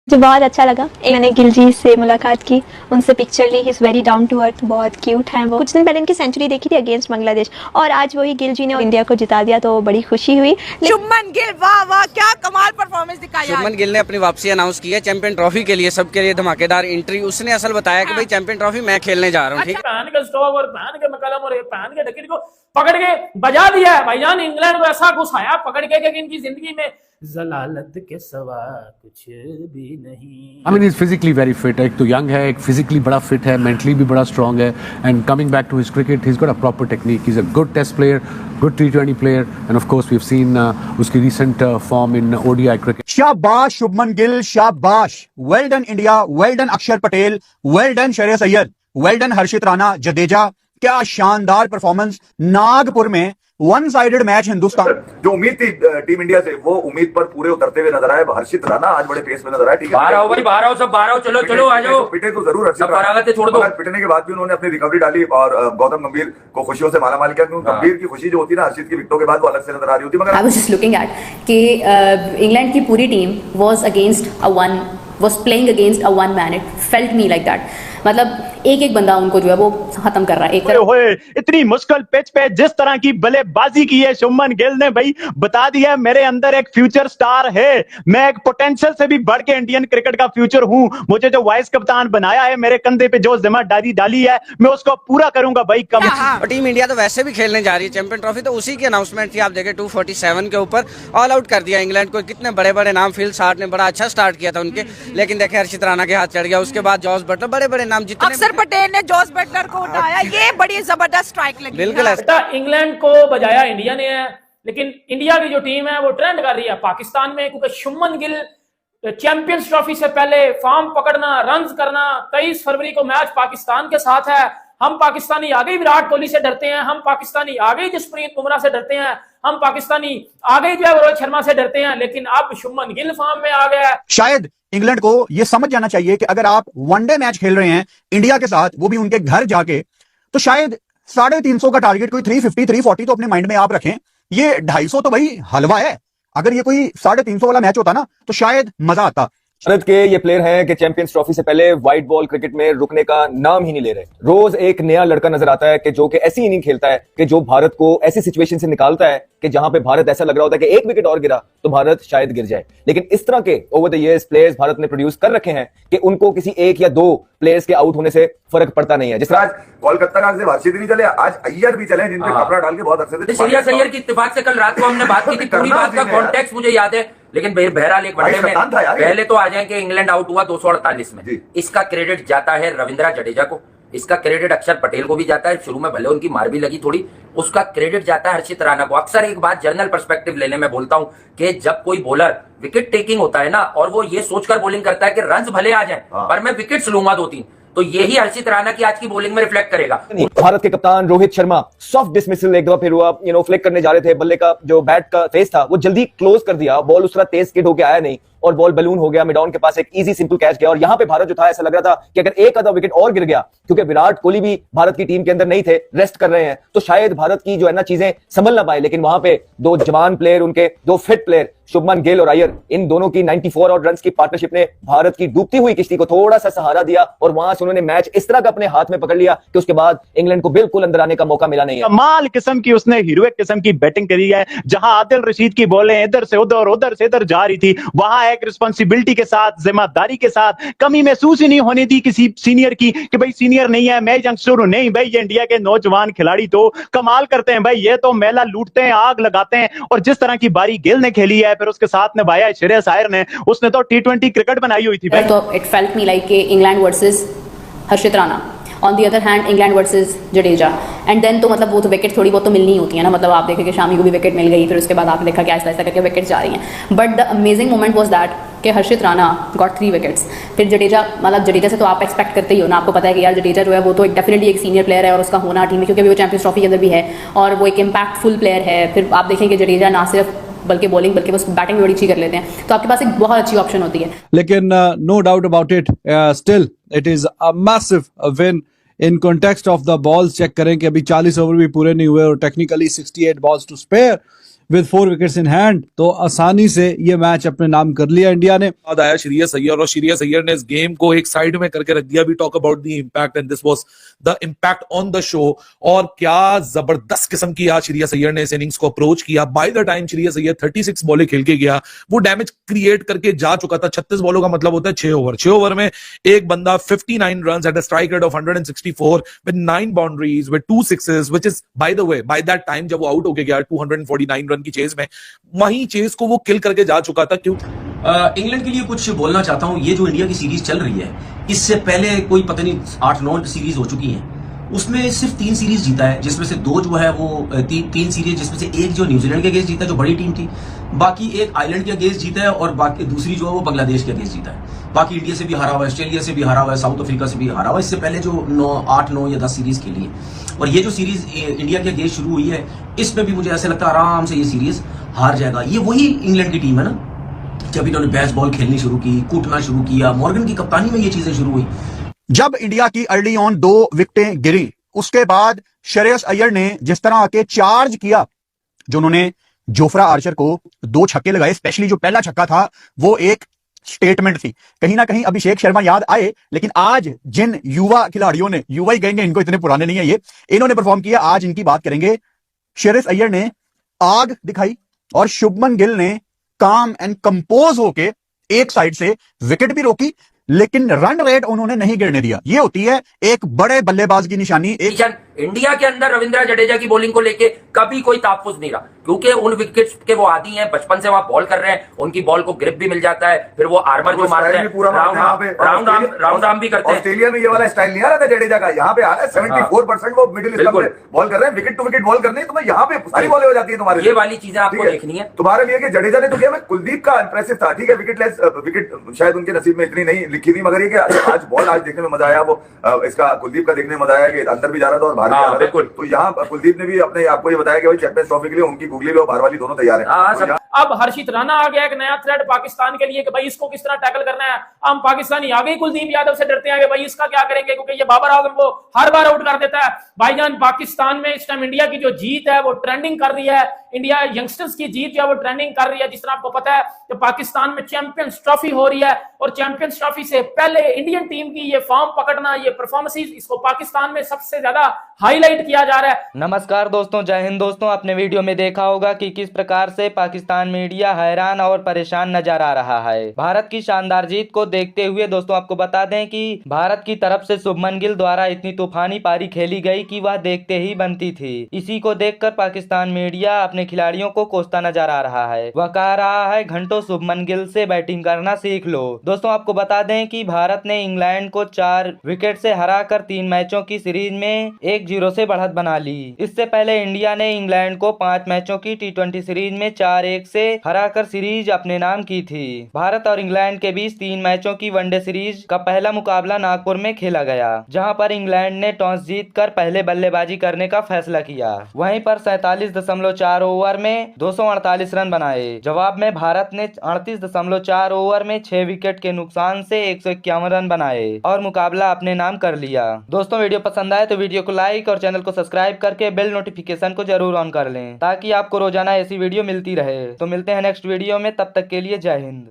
जो बहुत अच्छा लगा। मैंने गिल जी से मुलाकात की, उनसे पिक्चर ली। Is very down to earth, बहुत क्यूट हैं वो। कुछ दिन पहले इनकी सेंचुरी देखी थी अगेंस्ट बांग्लादेश, और आज वही गिल जी ने इंडिया को जिता दिया, तो बड़ी खुशी हुई। शुभमन गिल, वाह वाह, क्या कमाल परफॉर्मेंस दिखाया। शुभमन गिल ने अपनी वापसी अनाउंस की है चैंपियन ट्रॉफी के लिए, सबके लिए धमाकेदार एंट्री। उसने असल बताया कि भाई चैंपियन ट्रॉफी मैं खेलने जा रहा हूँ। ठीक, पहन के स्टोव और पहन के मकलम और पहन के डकिट को पकड़ के बजा दिया है भाईजान। इंग्लैंड को ऐसा घुसाया पकड़ के कि इनकी जिंदगी में जलालत के सिवा कुछ भी नहीं। I mean, he's physically very fit. एक तो young है, एक physically बड़ा fit है, mentally भी बड़ा strong है, and coming back to his cricket, he's got a proper technique. He's a good test player, good T20 player, and of course we've seen उसकी recent form in ODI cricket. शाबाश शुभमन गिल, शाबाश। Well done India, well done Axar Patel, well done Shreyas Iyer, well done Harshit Rana, Jadeja. क्या शानदार performance. Nagpur में one sided match Hindustan. जो उम्मीद थी team India से, वो उम्मीद पर पूरे उतरते हुए नजर आए। हर्षित राणा आज बड़े पेस में नजर आए। ठीक है, बाहर आओ भाई, बाहर आओ, सब बाहर आओ, चलो चलो आ जाओ। पिटे तो जरूर हर्षित राणा, छोड़ दो। पिटने के बाद भी उन्होंने अपनी रिकवरी डाली और गौतम गंभीर को खुशियों से मालामाल किया। क्योंकि गंभीर की खुशी जो होती है ना हर्षित की विकेटों के बाद, वो अलग से नजर आ रही होती है। मगर I was just looking at कि इंग्लैंड की पूरी team was playing against a one man. It felt me like that. मतलब एक एक बंदा उनको जो है वो खत्म कर रहा है। एक होए इतनी मुश्किल पिच पे जिस तरह की बल्लेबाजी की है शुभमन गिल ने, भाई बता दिया मेरे अंदर एक फ्यूचर स्टार है। मैं एक पोटेंशियल से भी बढ़ के इंडियन क्रिकेट का फ्यूचर हूं। मुझे जो वाइस कप्तान बनाया है, मेरे कंधे पे जो जिम्मेदारी डाली है, मैं उसको पूरा करूंगा भाई। कम और टीम इंडिया तो वैसे भी खेलने जा रही है चैंपियन ट्रॉफी, तो उसी की अनाउंसमेंट थी। आप देखें 247 के ऊपर ऑल आउट कर दिया इंग्लैंड को। कितने बड़े बड़े नाम, फिल सार्ट ने बड़ा अच्छा स्टार्ट किया था उनके, लेकिन देखे हर्षित राणा के हाथ चढ़ गया। उसके बाद जॉस बटलर, बड़े बड़े नाम जितने, अक्षर पटेल ने जॉस बटलर को उठाया। ये बड़ी जबरदस्त स्ट्राइक लगी। बिल्कुल ऐसा इंग्लैंड को बजाया इंडिया ने है, लेकिन इंडिया की जो टीम है वो ट्रेंड कर रही है पाकिस्तान में, क्योंकि शुभमन गिल चैंपियंस ट्रॉफी से पहले फॉर्म पकड़ना, रन्स करना। 23 फरवरी को मैच पाकिस्तान के साथ है। हम पाकिस्तानी आगे विराट कोहली से डरते हैं, हम पाकिस्तानी आगे जसप्रीत बुमराह से डरते हैं, हम पाकिस्तानी आगे जो है रोहित शर्मा से डरते हैं, लेकिन अब शुभमन गिल फॉर्म में आ गया है। शायद इंग्लैंड को यह समझ जाना चाहिए कि अगर आप वनडे मैच खेल रहे हैं इंडिया के साथ, वो भी उनके घर जाके, तो शायद 350 का टारगेट कोई 350 340 तो अपने माइंड में आप रखें। ये 250 तो भाई हलवा है। अगर ये कोई 350 वाला मैच होता ना, तो शायद मजा आता। भारत के ये प्लेयर हैं कि चैंपियंस ट्रॉफी से पहले व्हाइट बॉल क्रिकेट में रुकने का नाम ही नहीं ले रहे। रोज एक नया लड़का नजर आता है कि जो कि ऐसी इनिंग खेलता है कि जो भारत को ऐसी सिचुएशन से निकालता है कि जहां पे भारत ऐसा लग रहा होता है कि एक विकेट और गिरा तो भारत शायद गिर जाए। लेकिन इस तरह के over the years players Bharat ने प्रोड्यूस कर रखे हैं कि उनको किसी एक या दो प्लेयर्स के आउट होने से फर्क पड़ता नहीं है। जिस तरह आज कोलकाता का सिर्फ हर्षित नहीं चले, आज अय्यर भी चले, जिनपे कपड़ा डाल के बहुत अच्छे से। अय्यर की इत्तेफाक से कल रात को हमने बात की थी, पूरी बात का कॉन्टेक्स्ट मुझे याद है, लेकिन बहरहाल एक वनडे में पहले तो आ जाए कि इंग्लैंड आउट हुआ 248 में। इसका क्रेडिट जाता है रविंद्र जडेजा को, इसका क्रेडिट अक्षर पटेल को भी जाता है। शुरू में भले उनकी मार भी लगी थोड़ी, उसका क्रेडिट जाता है हर्षित राणा को। अक्सर एक बात जर्नल पर्सपेक्टिव लेने में बोलता हूं कि जब कोई बॉलर विकेट टेकिंग होता है ना, और वो ये सोचकर बॉलिंग करता है कि रन्स भले आ जाएं पर मैं विकेट्स लूंगा 2-3, तो यही हर्षित राणा की आज की बॉलिंग में रिफ्लेक्ट करेगा। भारत के कप्तान रोहित शर्मा सॉफ्ट डिसमिसल एक दफा फिर हुआ, फ्लिक करने जा रहे थे, बल्ले का जो बैट का फेस था वो जल्दी क्लोज कर दिया, बॉल उस तरह तेज स्किड होके आया नहीं और बॉल बलून हो गया, मिडॉन के पास एक इजी सिंपल कैच गया। और यहां पे भारत जो था, ऐसा लग रहा था कि अगर एक आधा विकेट और गिर गया, क्योंकि विराट कोहली भी भारत की टीम के अंदर नहीं थे, रेस्ट कर रहे हैं, तो शायद भारत की जो है ना चीजें संभल ना पाए। लेकिन वहां पे दो जवान प्लेयर, उनके दो फिट प्लेयर शुभमन गिल और अय्यर, इन दोनों की 94 और रन्स की पार्टनरशिप ने भारत की डूबती हुई किश्ती को थोड़ा सा सहारा दिया, और वहां से उन्होंने मैच इस तरह का अपने हाथ में पकड़ लिया कि उसके बाद इंग्लैंड को बिल्कुल अंदर आने का मौका मिला नहीं है। कमाल किस्म की उसने हीरोइक किस्म की बैटिंग करी है। जहां आदिल रशीद की बॉलें इधर से उधर, उधर से इधर जा रही थी, वहां एक रिस्पांसिबिलिटी के साथ, जिम्मेदारी के साथ, कमी महसूस ही नहीं होने दी किसी सीनियर की कि भाई सीनियर नहीं है, मैं यंगस्टर हूं। नहीं भाई, ये इंडिया के नौजवान खिलाड़ी तो कमाल करते हैं भाई। ये तो मेला लूटते हैं, आग लगाते हैं। और जिस तरह की बारी गिल ने खेली है, फिर उसके साथ निभाया श्रेयस अय्यर ने, उसने तो T20 क्रिकेट बनाई हुई थी। तो it felt me like England versus Harshit Rana, on the other hand England versus Jadeja. And then तो मतलब वो तो विकेट थोड़ी बहुत तो मिलनी होती है ना, मतलब आप देखें कि शामी को भी विकेट मिल गई, फिर उसके बाद आपने देखा कि ऐसा ऐसा करके विकेट जा रही हैं। But the amazing moment was that कि हर्षित राणा गॉट 3 विकेट्स। फिर जडेजा, मतलब जडेजा से तो आप एक्सपेक्ट करते ही हो ना, आपको पता है कि यार जडेजा जो है वो तो एक डेफिनेटली एक सीनियर प्लेयर है और उसका होना टीम में, क्योंकि वो चैंपियंस ट्रॉफी के अंदर भी है और वो एक इम्पैक्टफुल प्लेयर है। फिर आप देखें कि जडेजा ना सिर्फ बल्कि बॉलिंग बल्कि बस बैटिंग भी बड़ी अच्छी कर लेते हैं, तो आपके पास एक बहुत अच्छी ऑप्शन होती है। लेकिन no doubt about it, still it is a massive win in context of the balls. Check करें कि अभी 40 ओवर भी पूरे नहीं हुए और technically 68 balls to spare, with 4 wickets in hand. तो आसानी से ये मैच अपने नाम कर लिया इंडिया ने. बाद आया श्रेयस अय्यर और श्रेयस अय्यर ने इस गेम को एक साइड में करके रख दिया. We talk about the impact and this was the impact on the show. और क्या जबरदस्त किस्म की आज श्रेयस अय्यर ने इस इनिंग्स को अप्रोच किया. By the time Shreyas Iyer 36 बॉलें खेल के गया, वो डैमेज क्रिएट करके जा चुका था. 36 बॉलों का मतलब होता है 6 ओवर. 6 ओवर में एक बंदा 59 runs at a strike rate of 164 with 9 boundaries with 2 sixes, which is by the way by that time जब वो आउट होके गया 249 रन की चेज में, वहीं चेज को वो किल करके जा चुका था. क्यों? इंग्लैंड के लिए कुछ बोलना चाहता हूं. ये जो इंडिया की सीरीज चल रही है, इससे पहले कोई पता नहीं 8-9 सीरीज हो चुकी हैं. उसमें सिर्फ 3 सीरीज जीता है, जिसमें से 2 जो है वो 3 सीरीज, जिसमें से एक जो न्यूजीलैंड के अगेंस्ट जीता है जो बड़ी टीम थी, बाकी एक आइलैंड के अगेंस्ट जीता है और बाकी दूसरी जो है वो बांग्लादेश के अगेंस्ट जीता है. बाकी इंडिया से भी हारा हुआ है, ऑस्ट्रेलिया से भी हारा हुआ है, साउथ अफ्रीका से भी हारा हुआ है. इससे पहले जो 8, 9 या 10 सीरीज खेली है, और ये जो सीरीज इंडिया के अगेंस्ट शुरू हुई है, इसमें भी मुझे ऐसा लगता है आराम से ये सीरीज हार जाएगा. ये वही इंग्लैंड की टीम है ना, जब इन्होंने बेसबॉल खेलनी शुरू की, कूटना शुरू किया, मॉर्गन की कप्तानी में ये चीजें शुरू हुई. जब इंडिया की अर्ली ऑन 2 विकेटें गिरी, उसके बाद श्रेयस अय्यर ने जिस तरह आके चार्ज किया, जो उन्होंने जोफ्रा आर्चर को 2 छक्के लगाए, स्पेशली जो पहला छक्का था वो एक स्टेटमेंट थी. कहीं ना कहीं अभिषेक शर्मा याद आए, लेकिन आज जिन युवा खिलाड़ियों ने, युवा ही कहेंगे इनको, इतने पुराने नहीं है ये, इन्होंने परफॉर्म किया, आज इनकी बात करेंगे. श्रेयस अय्यर ने आग दिखाई और शुभमन गिल ने काम एंड कंपोज होके एक साइड से विकेट भी रोकी, लेकिन रन रेट उन्होंने नहीं गिरने दिया. ये होती है एक बड़े बल्लेबाज की निशानी. इंडिया के अंदर रविंद्र जडेजा की बॉलिंग को लेके कभी कोई ताफुज नहीं रहा, क्योंकि उन विकेट्स के वो आदी हैं, बचपन से वहां बॉल कर रहे हैं, उनकी बॉल को ग्रिप भी मिल जाता है, फिर वो आर्मर जो मारते हैं, राउंड आर्म भी करते हैं. ऑस्ट्रेलिया में ये वाला स्टाइल नहीं आ रहा था जडेजा का, यहाँ पे आ रहा है 74% वो मिडिल स्टंप पे बॉल कर रहे हैं, विकेट टू विकेट बॉल करने, तुम्हें यहाँ पे सारी बॉलें हो जाती है तुम्हारे. ये वाली चीजें आपको देखनी है तुम्हारे लिए कि जडेजा ने तो किया. कुलदीप का इंप्रेसिव था, ठीक है, विकेट शायद उनके नसीब में इतनी नहीं लिखी थी, मगर ये कि आज बॉल आज देखने में मजा आया. वो इसका कुलदीप का देखने में मजा आया कि अंदर भी जा रहा था और बाहर भी जा रहा था. तो यहाँ कुलदीप ने भी अपने आपको ये बताया कि भाई चैंपियंस ट्रॉफी के लिए उनकी गुगली और बाहर वाली दोनों तैयार है. अब हर्षित राणा आ गया एक नया थ्रेड पाकिस्तान के लिए कि भाई इसको किस तरह टैकल करना है. हम पाकिस्तानी आगे कुलदीप यादव से डरते हैं कि भाई इसका क्या करेंगे, क्योंकि ये बाबर आजम को हर बार आउट कर देता है. भाईजान, पाकिस्तान में इस टाइम इंडिया की जो जीत है वो ट्रेंडिंग कर रही है. इंडिया यंगस्टर्स की जीत जो है वो ट्रेंडिंग कर रही है. जिस तरह आपको पता है कि पाकिस्तान में चैंपियंस ट्रॉफी हो रही है, और चैंपियंस ट्रॉफी से पहले इंडियन टीम की ये फॉर्म पकड़ना, ये परफॉर्मेंसेस, इसको पाकिस्तान में सबसे ज्यादा हाईलाइट किया जा रहा है. नमस्कार दोस्तों, जय हिंद दोस्तों. आपने वीडियो में देखा होगा कि किस प्रकार से पाकिस्तान मीडिया हैरान और परेशान नजर आ रहा है. भारत की शानदार जीत को देखते हुए दोस्तों आपको बता दें कि भारत की तरफ से शुभमन गिल द्वारा इतनी तूफानी पारी खेली गई कि वह देखते ही बनती थी. इसी को देखकर पाकिस्तान मीडिया अपने खिलाड़ियों को कोसता नजर आ रहा है. वह कह रहा है घंटों शुभमन गिल से बैटिंग करना सीख लो. दोस्तों आपको बता दें कि भारत ने इंग्लैंड को 4 विकेट से हराकर 3 मैचों की सीरीज में 1-0 से बढ़त बना ली. इससे पहले इंडिया ने इंग्लैंड को 5 मैचों की T20 सीरीज में 4-1 से हराकर सीरीज अपने नाम की थी. भारत और इंग्लैंड के बीच 3 मैचों की वनडे सीरीज का पहला मुकाबला नागपुर में खेला गया, जहां पर इंग्लैंड ने टॉस जीतकर पहले बल्लेबाजी करने का फैसला किया. वहीं पर 47.4 ओवर में 248 रन बनाए. जवाब में भारत ने 38.4 ओवर में 6 विकेट के नुकसान से 151 रन बनाए और मुकाबला अपने नाम कर लिया. दोस्तों वीडियो पसंद आए तो वीडियो को लाइक और चैनल को सब्सक्राइब करके बेल नोटिफिकेशन को जरूर ऑन कर लें, ताकि आपको रोजाना ऐसी वीडियो मिलती रहे. तो मिलते हैं नेक्स्ट वीडियो में, तब तक के लिए जय हिंद.